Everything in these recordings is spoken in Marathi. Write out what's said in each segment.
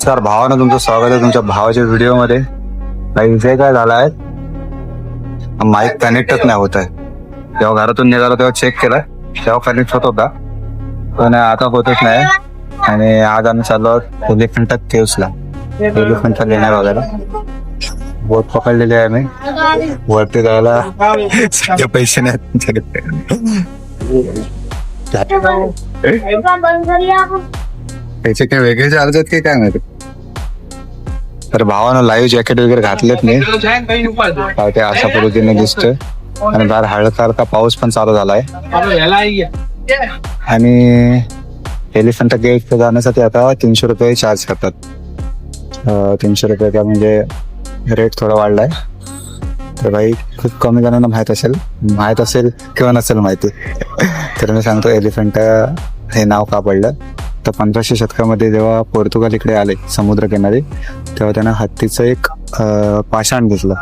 नमस्कार भावानं, तुमचं स्वागत आहे तुमच्या भावाच्या व्हिडिओ मध्ये. विषय काय झाला आहे, माईक कनेक्टच नाही होत आहे. जेव्हा घरातून निघालो तेव्हा चेक केला, तेव्हा कनेक्ट होत होता, पण आता होतच नाही. आणि आज आम्ही चाललो आहोत एलिफंटा केव्सला. एलिफंटा लेण्या वगैरे बोट पकडलेली आहे. आम्ही वरती जायला सध्या पैसे नाही पैसे काय वेगळे चार्ज आहेत की काय माहिती. तर भावानं लाईव्ह जॅकेट वगैरे घातलेत नाही, ते अशा पद्धतीने दिसतोय. आणि बाहेर हळदसारखा पाऊस पण चालू झालाय. आणि एलिफंटा केव्स जाण्यासाठी आता 300 रुपये चार्ज करतात. 300 रुपये का म्हणजे रेट थोडा वाढलाय. तर भाई खूप कमी जणांना माहित असेल किंवा नसेल माहिती. तर मी सांगतो एलिफंटा हे नाव का पडलं. तर 1500 शतकामध्ये जेव्हा पोर्तुगाल इकडे आले समुद्रकिनारी, तेव्हा त्यांना हत्तीचं एक पाषाण दिसलं.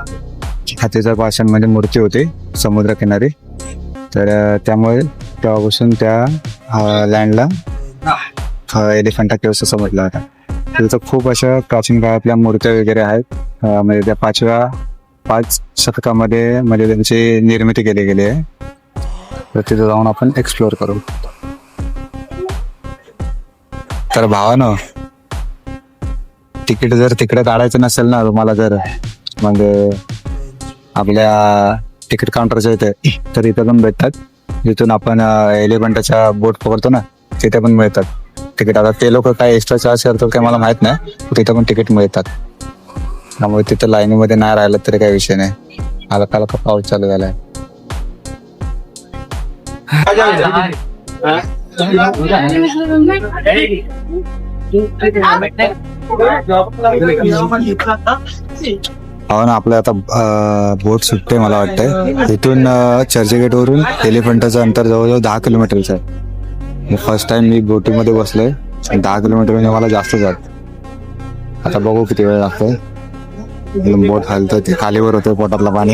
हत्तीचं पाषाण म्हणजे मूर्ती होती समुद्रकिनारी. तर त्यामुळे तेव्हापासून त्या लँडला एलिफंटा केव्स असं म्हटलं होतं. तिथं खूप अशा प्राचीन काळातल्या मूर्त्या वगैरे आहेत. म्हणजे त्या 5 शतकामध्ये म्हणजे त्यांची निर्मिती केली गेली आहे. तर तिथे जाऊन आपण एक्सप्लोअर करू. तर भावानं, तिकीट जर तिकडे काढायचं नसेल ना तुम्हाला, जर मग आपल्या तिकीट काउंटरच्या इथे, तर इथे पण भेटतात. जिथून आपण एलिफंटाच्या बोट पकडतो ना, तिथे पण मिळतात तिकीट. आता ते लोक काय एक्स्ट्रा चार्ज करतात काय मला माहित नाही, तिथे पण तिकीट मिळतात. त्यामुळे तिथं लाईनीमध्ये नाही राहिलं तरी काही विषय नाही. हलका हलका पाऊस चालू झालाय. हो ना, आपलं आता बोट सुटते मला वाटतंय. इथून चर्चगेट वरून एलिफंटाचं अंतर जवळजवळ 10 किलोमीटरचं आहे. फर्स्ट टाइम मी बोटीमध्ये बसलोय. 10 किलोमीटर म्हणजे मला जास्त जात. आता बघू किती वेळ लागतोय. बोट हलतोय, ते खालीवर होतोय पोटातलं पाणी.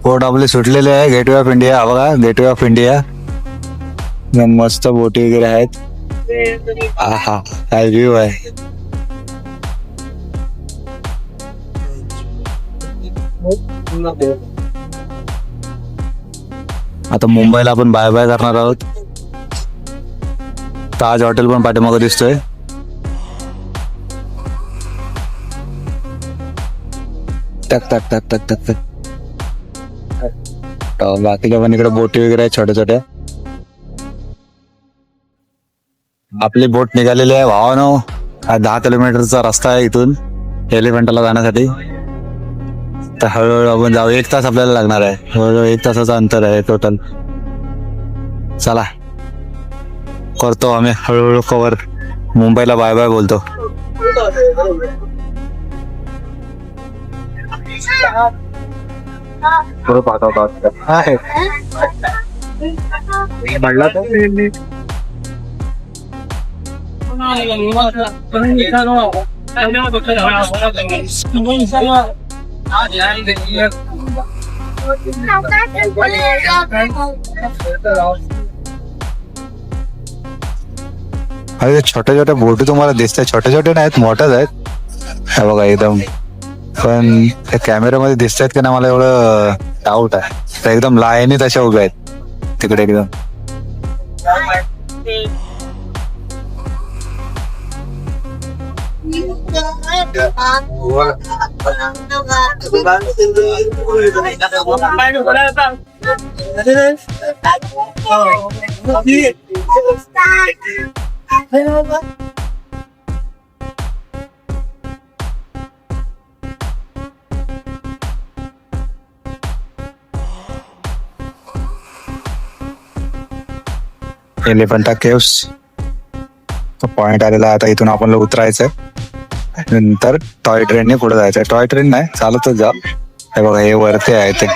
बोट आपले सुटलेले आहे. गेटवे ऑफ इंडिया बघा, गेटवे ऑफ इंडिया. मस्त बोटी वगैरे आहेत. आहा, काय व्ह्यू आहे. आता मुंबईला आपण बाय बाय करणार आहोत. ताज हॉटेल पण पाठीमागं दिसतोय. टक टक टक टक टक टक. बाकीच्या पण इकडे बोटी वगैरे आहेत छोट्या छोट्या. आपली बोट निघालेली आहे भावानो. हा 10 किलोमीटरचा रस्ता आहे इथून एलिफंटाला जाण्यासाठी. तर हळूहळू आपण जाऊ. 1 तास आपल्याला लागणार आहे. हळूहळू 1 तासाचं अंतर आहे टोटल. चला करतो आम्ही हळूहळू कवर. मुंबईला बाय बाय बोलतो. अरे छोट्या छोट्या बोटी तुम्हाला दिसतात. छोट्या छोट्या नाहीत, मोठ्याच आहेत. हे बघा एकदम. पण त्या कॅमेऱ्यामध्ये दिसतात की ना, मला एवढं डाऊट आहे. तर एकदम लाईनीत अशा उभ्या आहेत तिकडे एकदम. एलिफंटा केव्स पॉइंट आलेला आहे. आता इथून आपण उतरायचंय. नंतर टॉय ट्रेनने पुढे जायचंय. टॉय ट्रेन नाही, चालतच जा. हे बघा, हे वरती आहे ते.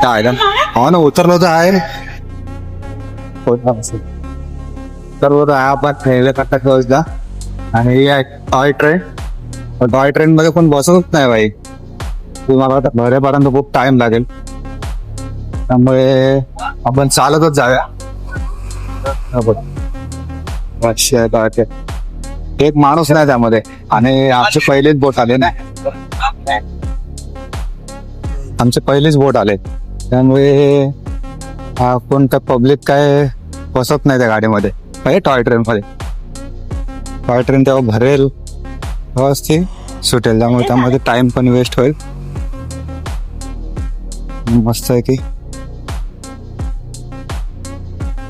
काय ना हो ना उतरलो तर आहे तर आपण रेल्वे कट्टा खेळला आणि ही टॉय ट्रेन टॉय ट्रेन मध्ये कोण बसतच नाही भाई तुम्हाला आता भरेपर्यंत खूप टाइम लागेल त्यामुळे आपण चालतच जाऊया एक माणूस नाही त्यामध्ये आणि आमचे पहिलेच बोट आले ना आमचे पहिलेच बोट आले त्यामुळे कोणतं पब्लिक काय बसत नाही त्या गाडीमध्ये म्हणजे टॉय ट्रेन मध्ये टॉय ट्रेन तेव्हा भरेल तेव्हाच ती सुटेल त्यामुळे त्यामध्ये टाइम पण वेस्ट होईल मस्त आहे की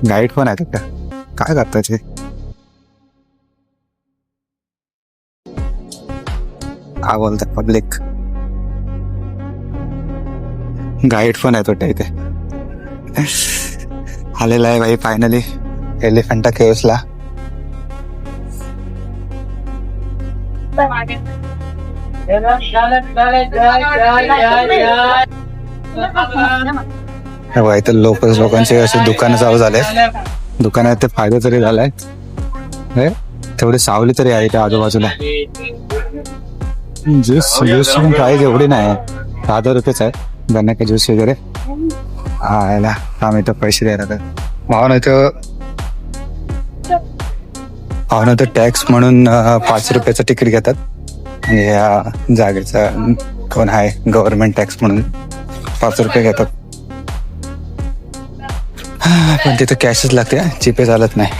गाईड पण आहे का काय करतात ते काय बोलतात पब्लिक गाईड पण आहे तो इथे आलेला आहे भाई फायनली एलिफंटा केव्सला इथे लोकांचे असे दुकानं चालू झाले दुकानात ते फायदा तरी झालाय तेवढी सावली तरी आहे त्या आजूबाजूला ज्यूस प्राईस एवढी नाही 10 रुपयेच आहे गन्ना ज्यूस वगैरे आयला आम्ही तर पैसे द्यायला तर भावना तर टॅक्स म्हणून 5 रुपयाचं तिकीट घेतात आणि या जागेचा कोण आहे गव्हर्नमेंट टॅक्स म्हणून 5 रुपये घेतात पण तिथं कॅशच लागते जीपे चालत नाही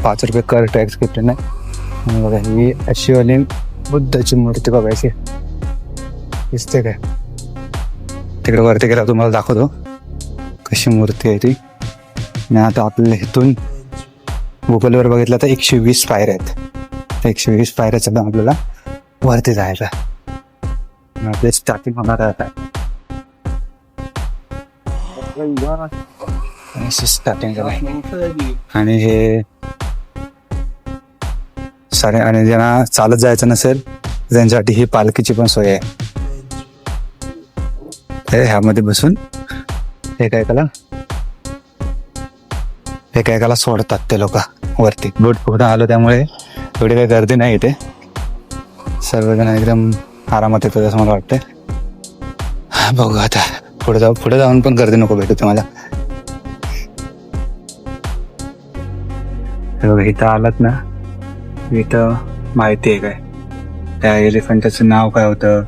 5 रुपये कर टॅक्स घेतले नाही बघा ही अशी वाली बुद्धाची मूर्ती बघायची दिसते काय तिकडे वरती गेला तुम्हाला दाखवतो कशी मूर्ती आहे ती आणि आता आपल्याला इथून गुगलवर बघितलं तर 120 पायऱ्या आहेत 120 पायऱ्याच्या आपल्याला वरती जायचं आपले स्टार्टिंग होणार आहे स्टार्टिंग आणि हे सारे आणि ज्यांना चालत जायचं नसेल त्यांच्यासाठी ही पालखीची पण सोय आहे ह्यामध्ये बसून एकाला सोडतात ते लोक वरती बोट पुढे आलो त्यामुळे एवढी काही गर्दी नाही इथे सर्वजण एकदम आरामात येतो असं मला वाटतंय बघू आता पुढे जाऊन पण गर्दी नको भेटू तुम्हाला इथं आलात ना इथं माहिती आहे काय त्या एलिफंटाचं नाव काय होतं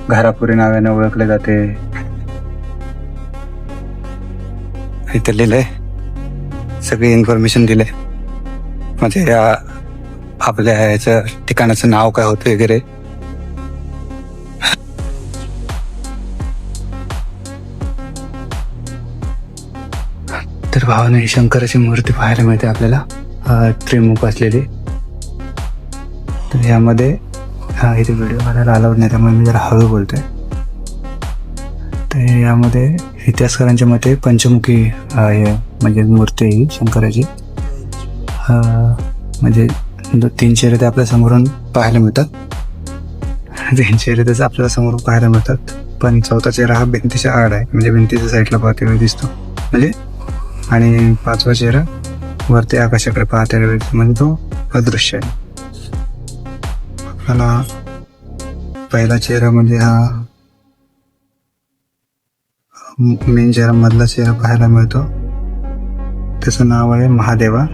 घारापुरी नावाने ओळखले जाते इथं लिहिलंय सगळी इन्फॉर्मेशन दिले म्हणजे या आपल्या ह्याचं ठिकाणाचं नाव काय होतं वगैरे तर भावाने शंकराची मूर्ती पाहायला मिळते आपल्याला त्रिमुख असलेली तर यामध्ये इथे व्हिडिओ करायला अलाउड नाही त्यामुळे मी जरा हळू बोलतोय तर यामध्ये इतिहासकारांच्या मते पंचमुखी म्हणजे मूर्ती ही शंकराची म्हणजे 3 चेहरे ते आपल्या समोरून पाहायला मिळतात 3 चेहरे त्याच आपल्याला समोरून पाहायला मिळतात पण 4था चेहरा हा भिंतीच्या आड आहे म्हणजे भिंतीच्या साईडला पाहते वेळी दिसतो म्हणजे आणि 5वा चेहरा वरती आकाशाकडे पाहते वेळी म्हणजे तो अदृश्य आहे आपल्याला पहिला चेहरा म्हणजे हा मेन चेहरा मधला चेहरा पाहायला मिळतो त्याचं नाव आहे महादेवा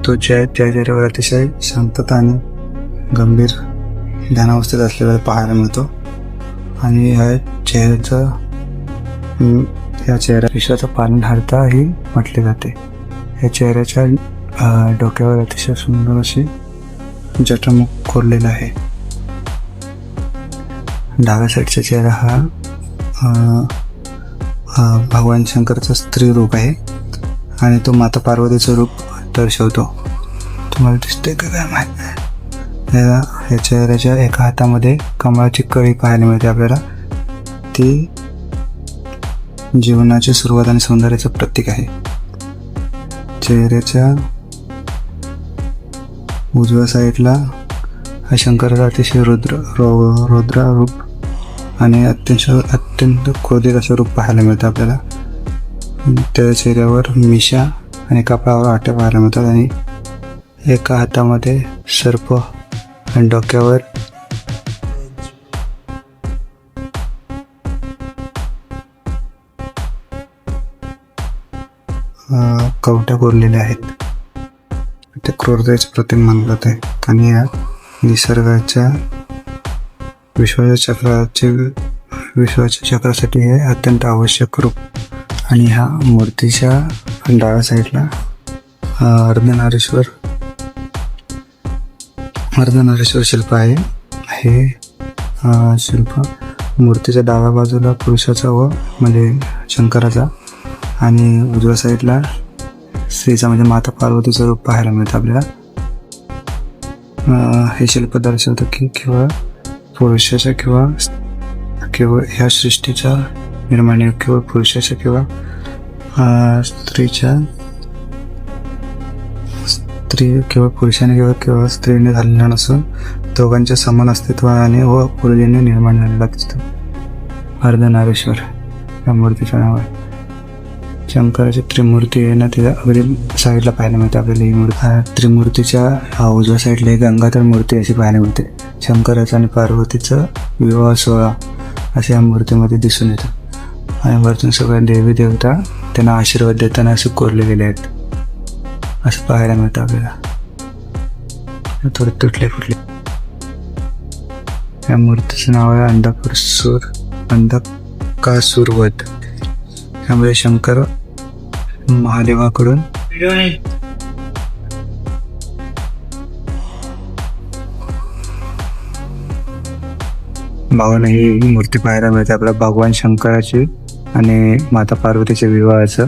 तो त्या चेहऱ्यावर अतिशय शांतता आणि गंभीर ध्यानावस्थेत असलेला पाहायला मिळतो आणि या चेहऱ्या विश्वाचा पालनहारताही म्हटले जाते या चेहऱ्याच्या डोक्यावर अतिशय सुंदर अशी जटामुख कोरलेला आहे डाव्या साईडचा चेहरा हा भगवान शंकरचा स्त्री रूप आहे आणि तो माता पार्वतीचं रूप दर्शवतो तुम्हाला दिसतंय का काय माहीत नाही. ह्या चेहऱ्याच्या एका हातामध्ये कमळाची कळी पाहायला मिळते आपल्याला. ती जीवनाची सुरुवात आणि सौंदर्याचं प्रतीक आहे. चेहऱ्याच्या उजव्या साईडला हा शंकराचा अतिशय रौद्र रूप आणि अत्यंत क्रोधित असं रूप पाहायला मिळतं आपल्याला. त्या चेहऱ्यावर मिशा आणि कपाळावर आट्या पाहायला मिळतात आणि एका हातामध्ये सर्प आणि डोक्यावर कवट्या कोरलेल्या आहेत. ते क्रूरतेचे प्रतीक मानलं जाते आणि या निसर्गाच्या विश्वाच्या चक्रासाठी हे अत्यंत आवश्यक रूप. आणि ह्या मूर्तीच्या डाव्या साईडला अर्धनारेश्वर शिल्प आहे. हे शिल्प मूर्तीच्या डाव्या बाजूला पुरुषाचा व म्हणजे शंकराचा आणि उजव्या साईडला स्त्रीचा म्हणजे माता पार्वतीचं रूप पाहायला मिळतं आपल्याला. हे शिल्प दर्शवतं की केवळ पुरुषाच्या किंवा ह्या सृष्टीच्या निर्माण केवळ पुरुषाच्या किंवा केवळ पुरुषाने किंवा स्त्रीने झालेला नसून दोघांच्या समान अस्तित्वाने व पूर्वीने निर्माण झालेला दिसतो. अर्धनारेश्वर या मूर्तीचं नाव आहे. शंकराची त्रिमूर्ती आहे ना, तिला अगदी साईडला पाहायला मिळते आपल्याला. ही मूर्ती त्रिमूर्तीच्या उजव्या साईडला एक गंगाधर मूर्ती अशी पाहायला मिळते. शंकराचं आणि पार्वतीचं विवाह सोहळा असे या मूर्तीमध्ये दिसून येतं. आणि वरतून सगळ्या देवी देवता त्यांना आशीर्वाद देताना असे कोरले गेले आहेत असं पाहायला मिळतं आपल्याला. थोडे तुटले फुटले. या मूर्तीचं नाव आहे अंधकासुरवध. त्यामुळे शंकर महादेवाकडून भावानं ही मूर्ती पाहायला मिळते आपल्याला. भगवान शंकराची आणि माता पार्वतीच्या विवाहाचं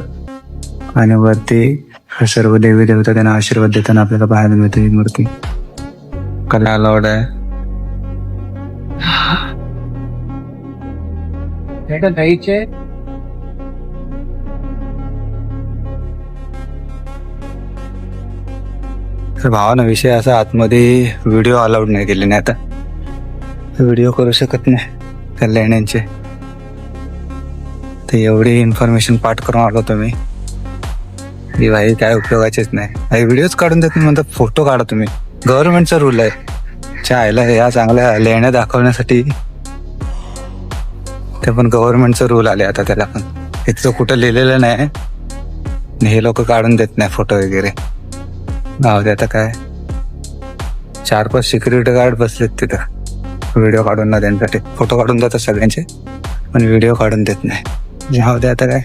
आणि वरती सर्व देवी देवता त्यांना आशीर्वाद देताना आपल्याला पाहायला मिळते ही मूर्ती. कला अलाउड आहे. तर भावानं विषय असा, आतमध्ये व्हिडिओ अलाउड नाही केले नाही. आता व्हिडिओ करू शकत नाही त्या लेण्यांचे. तर एवढी इन्फॉर्मेशन पाठ करून आलो तुम्ही की भाई काय उपयोगाचेच नाही. व्हिडिओच काढून देत नाही म्हणतात फोटो काढा तुम्ही. गव्हर्नमेंटचा रूल आहे. चायला या चांगल्या लेण्या दाखवण्यासाठी ते पण गव्हर्नमेंटचा रूल आले आता त्याला पण. इथलं कुठं लिहिलेलं नाही. हे लोक काढून देत नाही फोटो वगैरे. गाव दे आता काय 4-5 सिक्युरिटी गार्ड बसलेत तिथं व्हिडिओ काढून ना देण्यासाठी. फोटो काढून देतात सगळ्यांचे पण व्हिडिओ काढून देत नाही. जाऊ दे आता काय.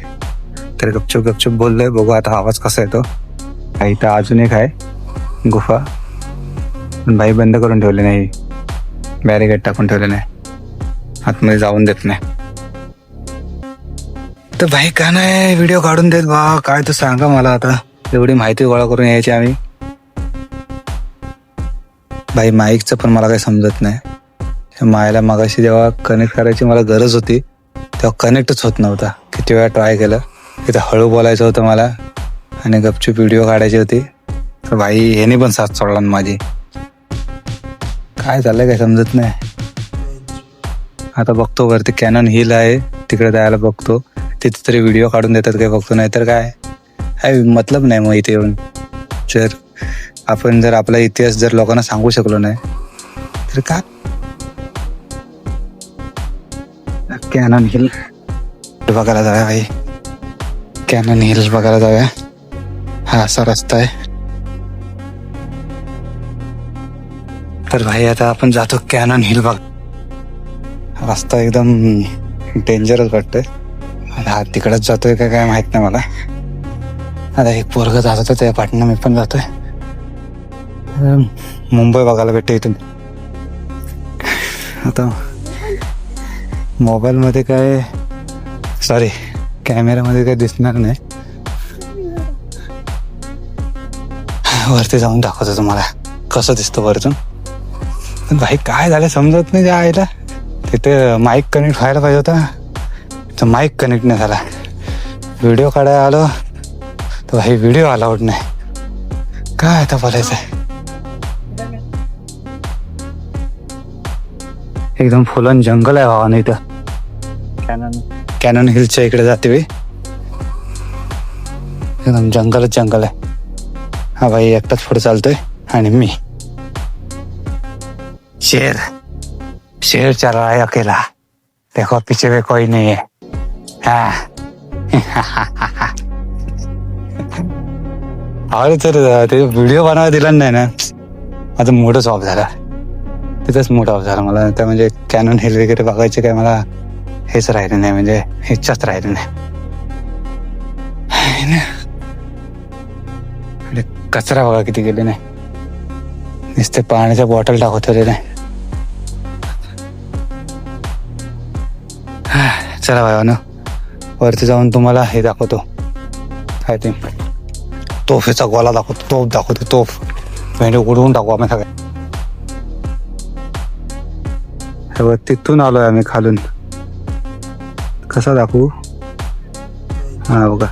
तर गपचूप बोललोय. बघू आता आवाज कसा येतो. इथं अजून एक आहे गुफा पण भाई बंद करून ठेवले नाही. बॅरिकेड टाकून ठेवले नाही. आतमध्ये जाऊन देत नाही. तर भाई का नाही व्हिडिओ काढून देत बा. काय तर सांगा मला. आता एवढी माहिती गोळा करून यायची आम्ही. भाई माईकचं पण मला काही समजत नाही. मायला मगाशी जेव्हा कनेक्ट करायची मला गरज होती तेव्हा कनेक्टच होत नव्हता. किती वेळा ट्राय केलं. तिथं हळू बोलायचं होतं मला आणि गपचूप व्हिडिओ काढायची होती. तर भाई ह्याने पण साथ सोडला माझी. काय चाललंय काय समजत नाही. आता बघतो वरती कॅनन हिल आहे तिकडे जायला बघतो. तिथे तरी व्हिडिओ काढून देतात काय बघतो. नाहीतर काय मतलब नाही मग इथे येऊन. जर आपला इतिहास जर लोकांना सांगू शकलो नाही तर काय. कॅनन हिल बघायला जाऊया भाई. कॅनन हिल बघायला जाऊया. हा असा रस्ता आहे. तर भाई आता आपण जातो कॅनन हिल बघ. रस्ता एकदम डेंजरस वाटतोय. हा तिकडच जातोय काय माहित नाही मला. आता एक पोरग जात होतं त्या पाठीनं मी पण जातोय. मुंबई बघायला भेटते इथून. आता मोबाईलमध्ये काय कॅमेरामध्ये काय दिसणार नाही. वरती जाऊन दाखवतो तुम्हाला कसं दिसतं वरतून. पण भाई काय झालं समजत नाही त्या आईला. तिथे माईक कनेक्ट व्हायला पाहिजे होता, तर माईक कनेक्ट नाही झाला. व्हिडिओ काढायला आलो तर भाई व्हिडिओ अलाउड नाही. काय आता बोलायचं आहे. एकदम फुलन जंगल आहे भावानं इथं. कॅनन हिलच्या इकडे जाते वेळी एकदम जंगलच जंगल आहे. हा भाई एकटाच पुढे चालतोय आणि मी शेर चल रहा है अकेला, देखो पीछे में कोई नहीं है. अरे तर ते व्हिडिओ बनवायला दिला नाही ना, माझा मूडच ऑफ झाला. तिथंच मूड ऑफ झाला मला. त्या म्हणजे कॅनन हिल वगैरे बघायचे काय मला हेच राहिले नाही, म्हणजे इच्छाच राहिली नाही. कचरा बघा किती गेले नाही, नुसते पाण्याच्या बॉटल टाकत होते नाही. चला भावानो वरती जाऊन तुम्हाला हे दाखवतो, काय ते तोफेचा गोला दाखवतो. तोफ दाखवतो, तोफ भेंडे उडवून टाकू आम्ही सगळ्या. तिथून आलोय आम्ही खालून. कसा दाखवू, हा बघा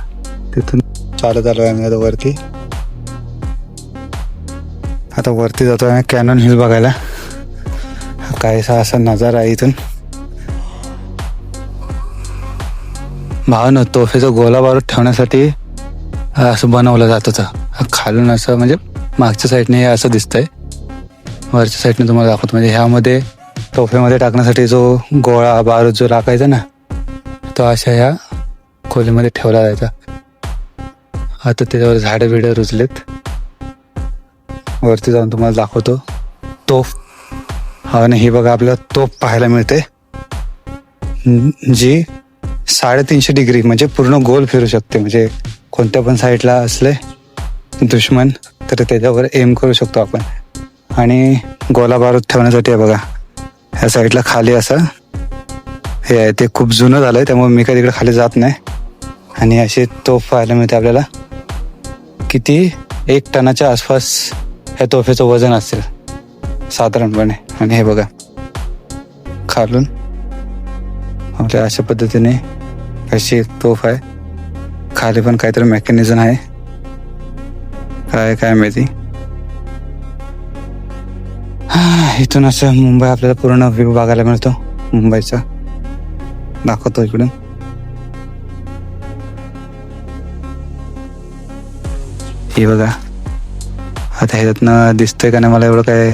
तिथून चालत आलोय आम्ही आता वरती. आता वरती जातोय आम्ही कॅनन हिल बघायला. काहीसा असा नजारा आहे इथून. भावानं तोफेचा गोला बारूद ठेवण्यासाठी असं बनवलं जात होतं. खालून असं म्हणजे मागच्या साईडने असं दिसतंय, वरच्या साईडने तुम्हाला दाखवतो. म्हणजे ह्यामध्ये तोफेमध्ये टाकण्यासाठी जो गोळा बारूद जो टाकायचा ना, तो अशा ह्या खोलीमध्ये ठेवला जायचा. आता त्याच्यावर झाडं बिडं रुजलेत. वरती जाऊन तुम्हाला दाखवतो तोफ. हा ना, ही बघा आपल्याला तोफ पाहायला मिळते, जी 350 डिग्री म्हणजे पूर्ण गोल फिरू शकते. म्हणजे कोणत्या पण साईडला असले दुश्मन तर त्याच्यावर एम करू शकतो आपण. आणि गोला बारूद ठेवण्यासाठी आहे बघा, ह्या साईडला खाली असं हे आहे. ते खूप जुनं झालंय त्यामुळे मी काही तिकडे खाली जात नाही. आणि अशी तोफ पाहायला मिळते आपल्याला. किती 1 टनाच्या आसपास ह्या तोफेचं वजन असेल साधारणपणे. आणि हे बघा खालून आपल्या अशा पद्धतीने अशी तोफ आहे. खाली पण काहीतरी मेकॅनिझम आहे, काय माहिती. इथून असं मुंबई आपल्याला पूर्ण व्ह्यू बघायला मिळतो मुंबईचा. दाखवतो इकडून. हे बघा आता ह्याच्यातनं दिसतंय का नाही मला एवढं काय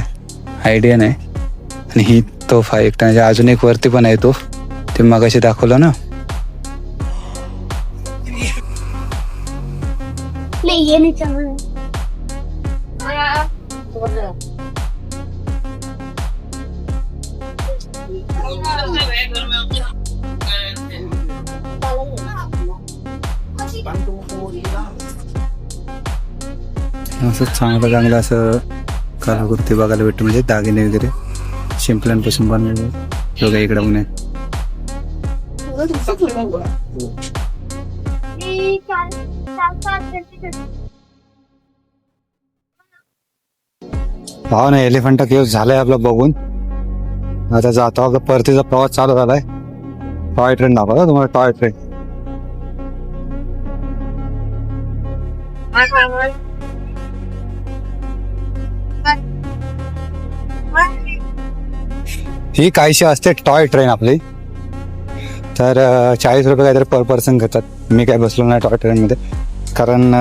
आयडिया नाही. आणि ही तोफ आहे एक टनाची. अजून एक वरती पण आहे तोफ, ते मगाशी दाखवलं ना. नहीं ये नहीं चाहिए. असं चांगलं असं कलाकृती बघायला भेटते. म्हणजे दागिने वगैरे शिंपल्यांपासून बनवले बघा इकडं पण आहे. भाव ना एलिफंटा केव्ह झालाय आपलं बघून. आता जातो आपला परतीचा प्रवास चालू झालाय. टॉय ट्रेन दाखवता तुम्हाला, टॉय ट्रेन. ही काहीशी असते टॉय ट्रेन आपली. तर 40 रुपये काहीतरी पर पर्सन घेतात. मी काय बसलो नाही टॉय ट्रेनमध्ये, कारण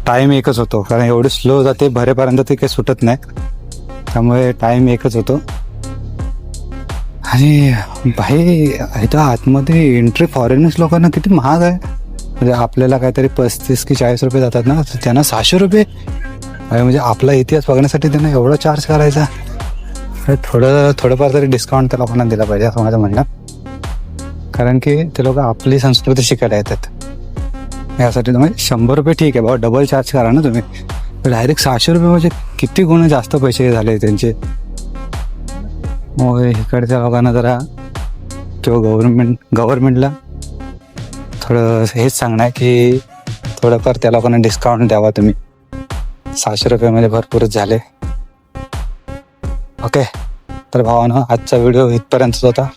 टाईम एकच होतो. कारण एवढी स्लो जाते, भरेपर्यंत ते काही सुटत नाही, त्यामुळे टाईम एकच होतो. आणि भाई इथं आतमध्ये एंट्री फॉरेनर्स लोकांना किती महाग आहे. म्हणजे आपल्याला काहीतरी 35 की 40 रुपये जातात ना, त्यांना 600 रुपये. म्हणजे आपला इतिहास बघण्यासाठी त्यांना एवढा चार्ज करायचा. थोडंफार तरी डिस्काउंट त्या लोकांना दिला पाहिजे असं माझं म्हणणं. कारण की ते लोक आपली संस्कृती शिकायला येतात. यासाठी तुम्ही 100 रुपये ठीक आहे बाबा, डबल चार्ज करा ना तुम्ही. डायरेक्ट 600 रुपये म्हणजे किती गुण जास्त पैसे झाले त्यांचे. मग इकडच्या लोकांना जरा किंवा गव्हर्नमेंटला थोडं हेच सांगणार की थोडंफार त्या लोकांना डिस्काउंट द्यावा तुम्ही. 600 रुपयामध्ये भरपूरच झाले. ओके, तर भावानं आजचा व्हिडिओ इथपर्यंतच होता.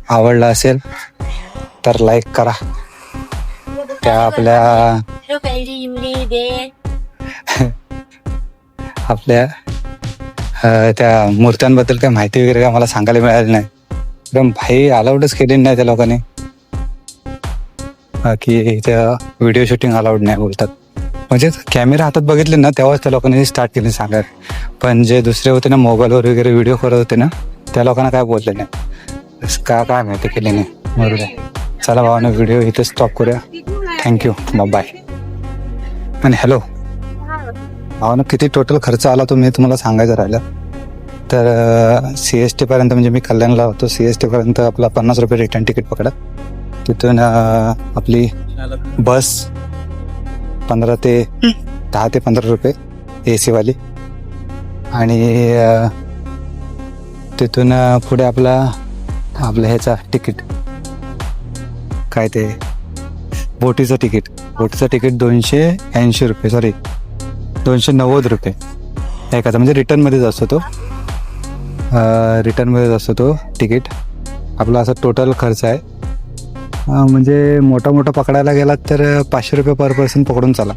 आवडला असेल तर लाईक करा. त्या आपल्या त्या मूर्त्यांबद्दल काही माहिती वगैरे काय मला सांगायला मिळाली नाही. एकदम भाई अलाउडच केलेली नाही त्या लोकांनी, की त्या व्हिडिओ शूटिंग अलाउड नाही बोलतात. म्हणजे कॅमेरा हातात बघितले ना तेव्हाच त्या लोकांनी स्टार्ट केले सांगायला. पण जे दुसरे होते ना मोबाईलवर वगैरे व्हिडिओ करत होते ना त्या लोकांना काय बोलले नाही. काय माहिती केली नाही. बरोबर आहे. चला भावानं व्हिडिओ इथे स्टॉप करूया. Thank you, bye. आणि हॅलो भावानं, किती टोटल खर्च आला तो मी तुम्हाला सांगायचं राहिलं तर CST पर्यंत, म्हणजे मी कल्याणला होतो, CST पर्यंत आपला 50 रुपये रिटर्न तिकीट पकडा. तिथून आपली बस 10 ते 15 रुपये AC वाली. आणि तिथून पुढे आपलं ह्याचा तिकीट काय ते बोटीचं तिकीट 280 रुपये, सॉरी 290 रुपये एकाचा, म्हणजे रिटर्नमध्येच असतो तो. रिटर्नमध्येच असतो तो तिकीट. आपला असा टोटल खर्च आहे. म्हणजे मोठा पकडायला गेलात तर 500 रुपये पर पर्सन पकडून चाला.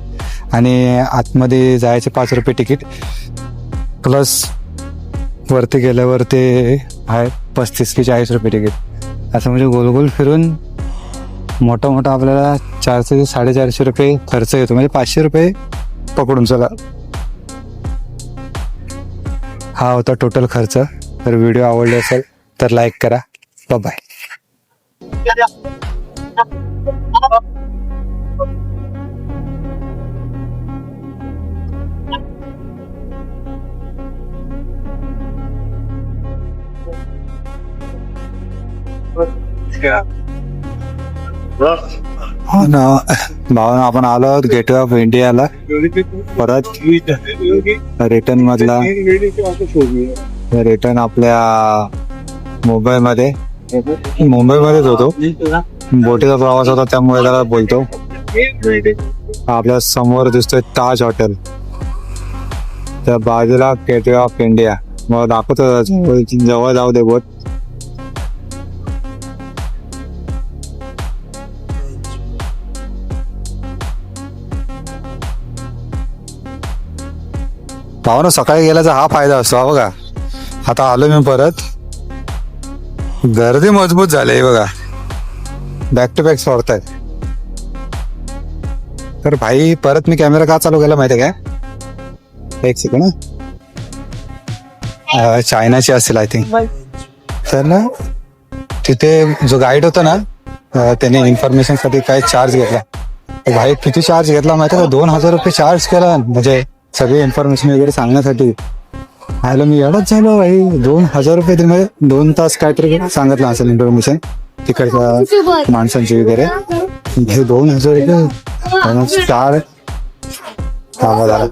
आणि आतमध्ये जायचे 5 रुपये तिकीट, प्लस वरती गेल्यावर ते आहे 35 की 40 रुपये तिकीट. असं म्हणजे गोल फिरून मोठा आपल्याला 400 ते 450 रुपये खर्च येतो. म्हणजे 500 रुपये पकडून चला. हा होता टोटल खर्च. तर व्हिडिओ आवडले असेल तर लाईक करा. बाय. हो ना भावना, आपण आलो आहोत गेटवे ऑफ इंडियाला. परत रिटर्न आपल्या मुंबईमध्येच होतो. बोटीचा प्रवास होता त्यामुळे त्याला बोलतो. आपल्या समोर दिसतोय ताज हॉटेल, त्या बाजूला गेटवे ऑफ इंडिया. मला दाखवतो जवळ जाऊ दे बोट. भावना, सकाळी गेल्याचा हा फायदा असतो. हा बघा, आता आलो मी परत, गर्दी मजबूत झाली बघा, बॅक टू बॅक सोडतायत. तर भाई परत मी कॅमेरा का चालू केला माहिती आहे काय? एक सेकंड. चायनाची असेल आय थिंक. तर ना तिथे जो गाईड होता ना त्याने इन्फॉर्मेशन साठी काय चार्ज घेतला. भाई किती चार्ज घेतला माहिती आहे का? 2000 रुपये चार्ज केला, म्हणजे सगळी इन्फॉर्मेशन वगैरे सांगण्यासाठी. आलो मी एवढंच झालो भाई. 2000 रुपये म्हणजे 2 तास काहीतरी सांगितलं असेल इन्फॉर्मेशन तिकडच्या माणसांची वगैरे. हे 2000 रुपये 4 झाला.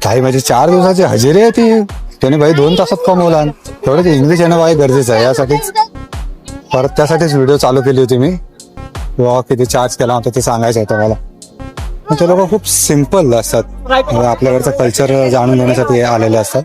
काही माझी 4 दिवसाची हजेरी आहे ती. त्याने भाई 2 तासात कमवला. तेवढं इंग्लिश येणं भाई गरजेचं आहे. यासाठीच परत त्यासाठीच व्हिडिओ चालू केली होती मी. किंवा किती चार्ज केला होता ते सांगायचं होतं मला. ते लोक खूप सिम्पल असतात, आपल्याकडचं कल्चर जाणून घेण्यासाठी आलेले असतात.